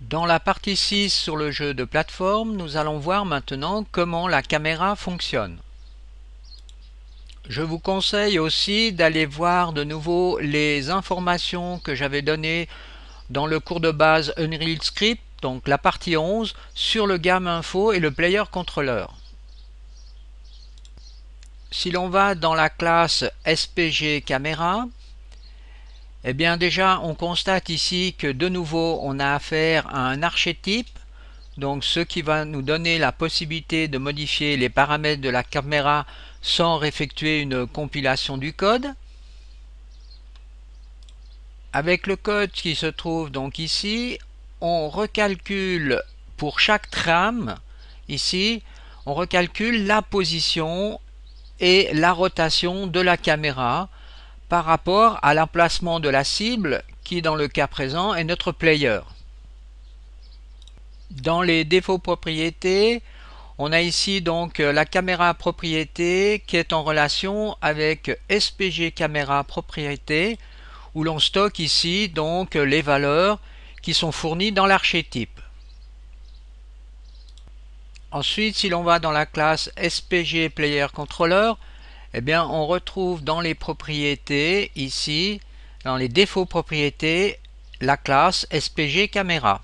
Dans la partie 6 sur le jeu de plateforme, nous allons voir maintenant comment la caméra fonctionne. Je vous conseille aussi d'aller voir de nouveau les informations que j'avais données dans le cours de base Unreal Script, donc la partie 11, sur le Game Info et le Player Controller. Si l'on va dans la classe SPG Camera, eh bien déjà on constate ici que de nouveau on a affaire à un archétype, donc ce qui va nous donner la possibilité de modifier les paramètres de la caméra sans effectuer une compilation du code. Avec le code qui se trouve donc ici, on recalcule pour chaque trame, ici, on recalcule la position et la rotation de la caméra par rapport à l'emplacement de la cible qui dans le cas présent est notre player. Dans les défauts propriétés, on a ici donc la caméra propriété qui est en relation avec SPG caméra propriété où l'on stocke ici donc les valeurs qui sont fournies dans l'archétype. Ensuite, si l'on va dans la classe SPG Player Controller, eh bien, on retrouve dans les propriétés, ici, dans les défauts propriétés, la classe SPG Camera.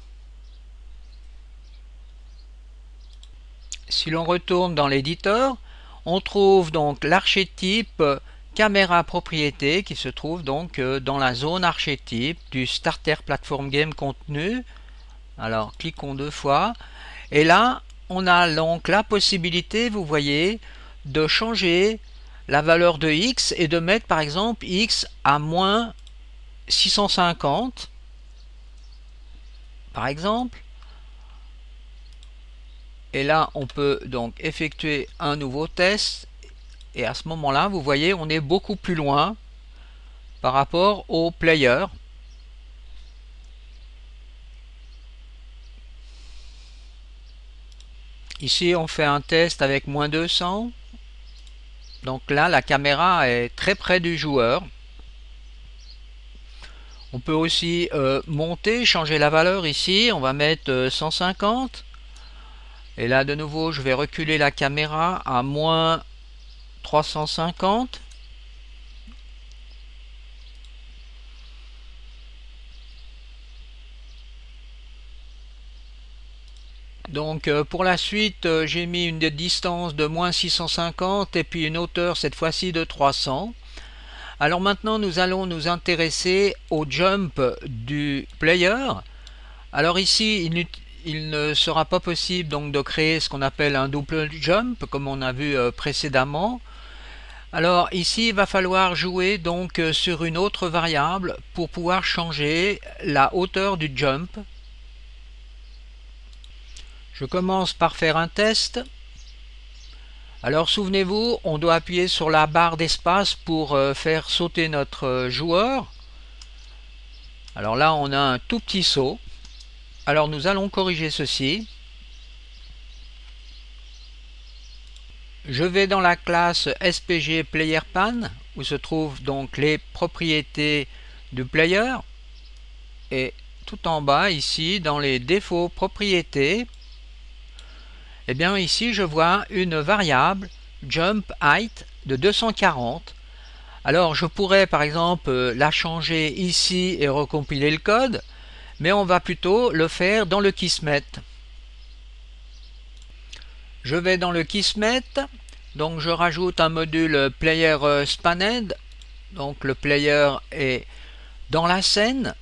Si l'on retourne dans l'éditeur, on trouve donc l'archétype Caméra Propriété qui se trouve donc dans la zone archétype du Starter Platform Game contenu. Alors, cliquons deux fois. Et là, on a donc la possibilité, vous voyez, de changer la valeur de x et de mettre par exemple x à moins 650 par exemple, et là on peut donc effectuer un nouveau test et à ce moment là vous voyez on est beaucoup plus loin par rapport au player. Ici on fait un test avec moins 200, donc là la caméra est très près du joueur. On peut aussi monter, changer la valeur ici, on va mettre 150. Et là de nouveau je vais reculer la caméra à moins 350. Donc pour la suite j'ai mis une distance de moins 650 et puis une hauteur cette fois-ci de 300. Alors maintenant nous allons nous intéresser au jump du player. Alors ici il ne sera pas possible donc de créer ce qu'on appelle un double jump comme on a vu précédemment. Alors ici il va falloir jouer donc sur une autre variable pour pouvoir changer la hauteur du jump. Je commence par faire un test. Alors souvenez-vous, on doit appuyer sur la barre d'espace pour faire sauter notre joueur. Alors là on a un tout petit saut. Alors nous allons corriger ceci. Je vais dans la classe SPG Player Pan où se trouvent donc les propriétés du player et tout en bas ici dans les défauts propriétés, et bien ici je vois une variable jump height de 240. Alors je pourrais par exemple la changer ici et recompiler le code, mais on va plutôt le faire dans le Kismet. Je vais dans le Kismet, donc je rajoute un module player spanned, donc le player est dans la scène,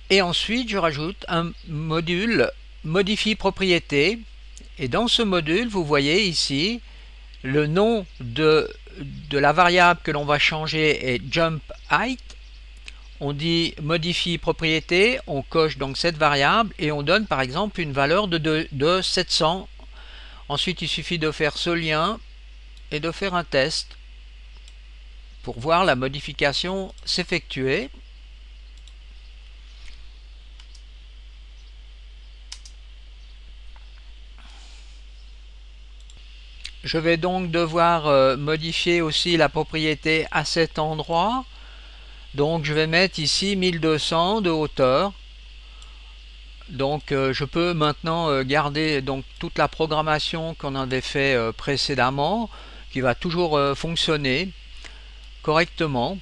et ensuite je rajoute un module modifie propriété, et dans ce module vous voyez ici le nom de la variable que l'on va changer est jump height. On dit modifie propriété, on coche donc cette variable et on donne par exemple une valeur de 700. Ensuite il suffit de faire ce lien et de faire un test pour voir la modification s'effectuer. Je vais donc devoir modifier aussi la propriété à cet endroit. Donc je vais mettre ici 1200 de hauteur. Donc je peux maintenant garder donc toute la programmation qu'on avait fait précédemment, qui va toujours fonctionner correctement.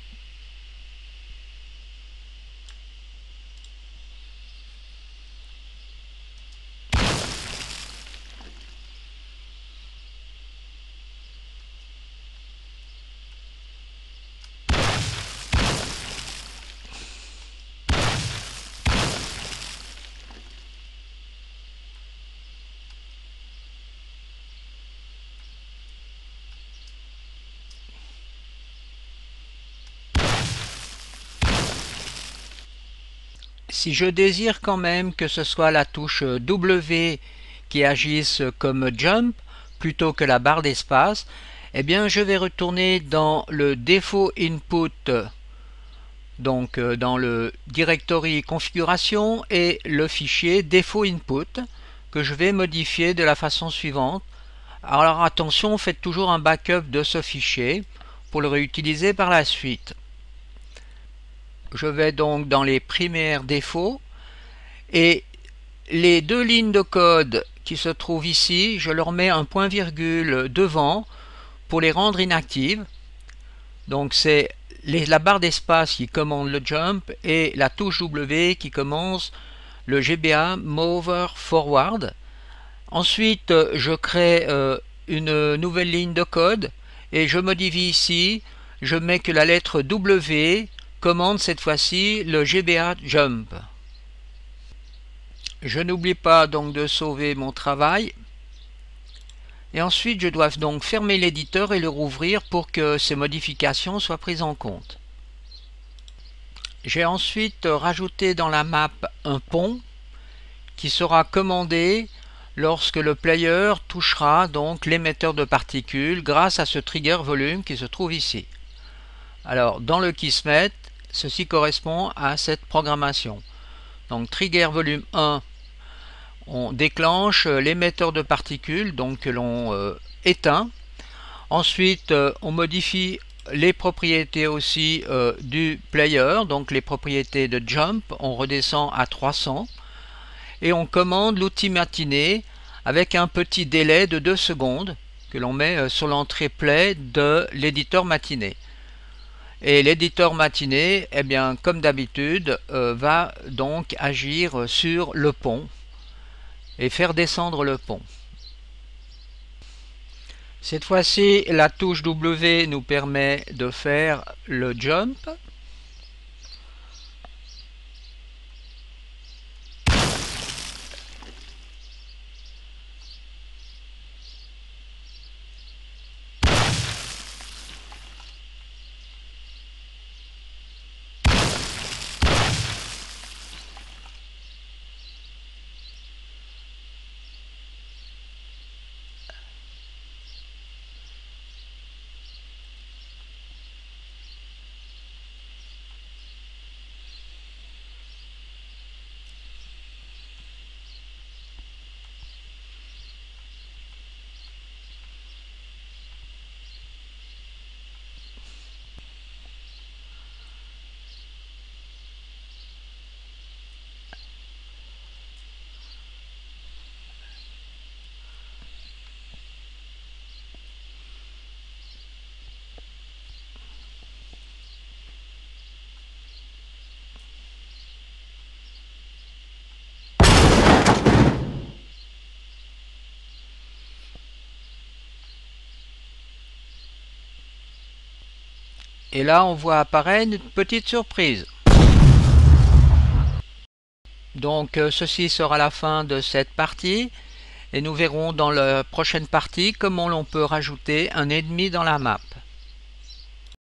Si je désire quand même que ce soit la touche W qui agisse comme jump plutôt que la barre d'espace, eh bien je vais retourner dans le défaut input, donc dans le directory configuration et le fichier défaut input que je vais modifier de la façon suivante. Alors attention, faites toujours un backup de ce fichier pour le réutiliser par la suite. Je vais donc dans les primaires défauts et les deux lignes de code qui se trouvent ici, je leur mets un point virgule devant pour les rendre inactives. Donc c'est la barre d'espace qui commande le jump et la touche W qui commence le GBA Mover Forward. Ensuite, je crée une nouvelle ligne de code et je modifie ici, je mets que la lettre W commande cette fois-ci le GBA Jump. Je n'oublie pas donc de sauver mon travail. Et ensuite, je dois donc fermer l'éditeur et le rouvrir pour que ces modifications soient prises en compte. J'ai ensuite rajouté dans la map un pont qui sera commandé lorsque le player touchera donc l'émetteur de particules grâce à ce trigger volume qui se trouve ici. Alors dans le Kismet, ceci correspond à cette programmation. Donc trigger volume 1, on déclenche l'émetteur de particules donc que l'on éteint. Ensuite on modifie les propriétés aussi du player, donc les propriétés de jump, on redescend à 300 et on commande l'outil matinée avec un petit délai de 2 secondes que l'on met sur l'entrée play de l'éditeur matinée. Et l'éditeur matinée, eh bien, comme d'habitude, va donc agir sur le pont et faire descendre le pont. Cette fois-ci, la touche W nous permet de faire le jump. Et là, on voit apparaître une petite surprise. Donc, ceci sera la fin de cette partie. Et nous verrons dans la prochaine partie comment l'on peut rajouter un ennemi dans la map.